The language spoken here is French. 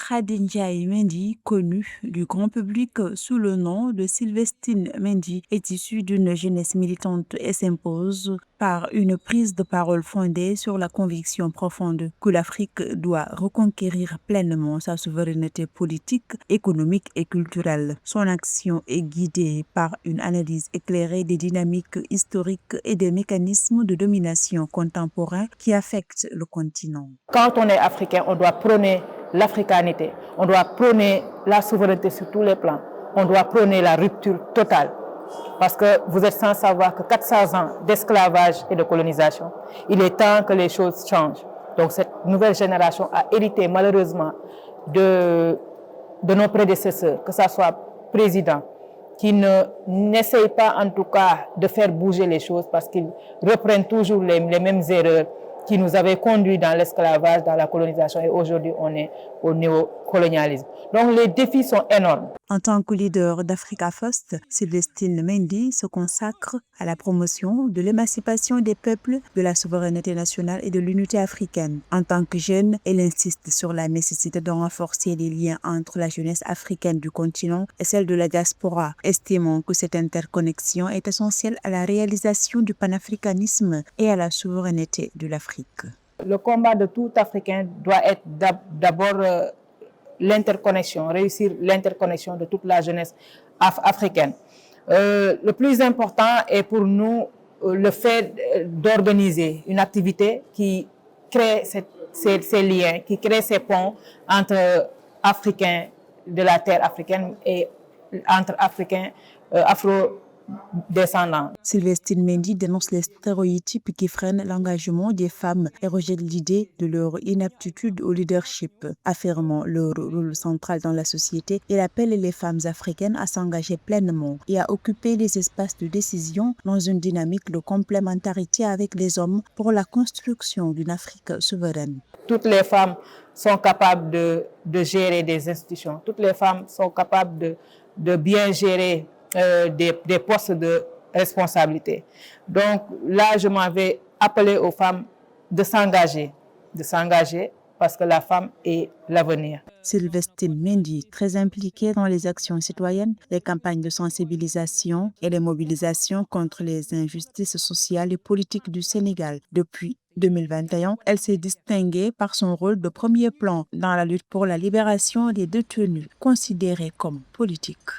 Khadija Mendy, connue du grand public sous le nom de Sylvestine Mendy, est issue d'une jeunesse militante et s'impose par une prise de parole fondée sur la conviction profonde que l'Afrique doit reconquérir pleinement sa souveraineté politique, économique et culturelle. Son action est guidée par une analyse éclairée des dynamiques historiques et des mécanismes de domination contemporains qui affectent le continent. Quand on est africain, on doit prôner l'africanité, on doit prôner la souveraineté sur tous les plans, on doit prôner la rupture totale. Parce que vous êtes sans savoir que 400 ans d'esclavage et de colonisation, il est temps que les choses changent. Donc cette nouvelle génération a hérité malheureusement de nos prédécesseurs, que ce soit président, qui n'essayent pas en tout cas de faire bouger les choses parce qu'ils reprennent toujours les mêmes erreurs qui nous avaient conduits dans l'esclavage, dans la colonisation, et aujourd'hui on est au néocolonialisme. Donc les défis sont énormes. En tant que leader d'Africa First, Sylvestine Mendy se consacre à la promotion de l'émancipation des peuples, de la souveraineté nationale et de l'unité africaine. En tant que jeune, elle insiste sur la nécessité de renforcer les liens entre la jeunesse africaine du continent et celle de la diaspora, estimant que cette interconnexion est essentielle à la réalisation du panafricanisme et à la souveraineté de l'Afrique. Le combat de tout Africain doit être d'abord l'interconnexion, réussir l'interconnexion de toute la jeunesse africaine. Le plus important est pour nous le fait d'organiser une activité qui crée ces liens, qui crée ces ponts entre Africains de la terre africaine et entre Africains afro-descendants. Sylvestine Mendy dénonce les stéréotypes qui freinent l'engagement des femmes et rejette l'idée de leur inaptitude au leadership, affirmant leur rôle central dans la société. Elle appelle les femmes africaines à s'engager pleinement et à occuper les espaces de décision dans une dynamique de complémentarité avec les hommes pour la construction d'une Afrique souveraine. Toutes les femmes sont capables de gérer des institutions. Toutes les femmes sont capables de bien gérer des postes de responsabilité. Donc là, je m'avais appelé aux femmes de s'engager parce que la femme est l'avenir. Sylvestine Mendy, très impliquée dans les actions citoyennes, les campagnes de sensibilisation et les mobilisations contre les injustices sociales et politiques du Sénégal. Depuis 2021, elle s'est distinguée par son rôle de premier plan dans la lutte pour la libération des détenus considérés comme politiques.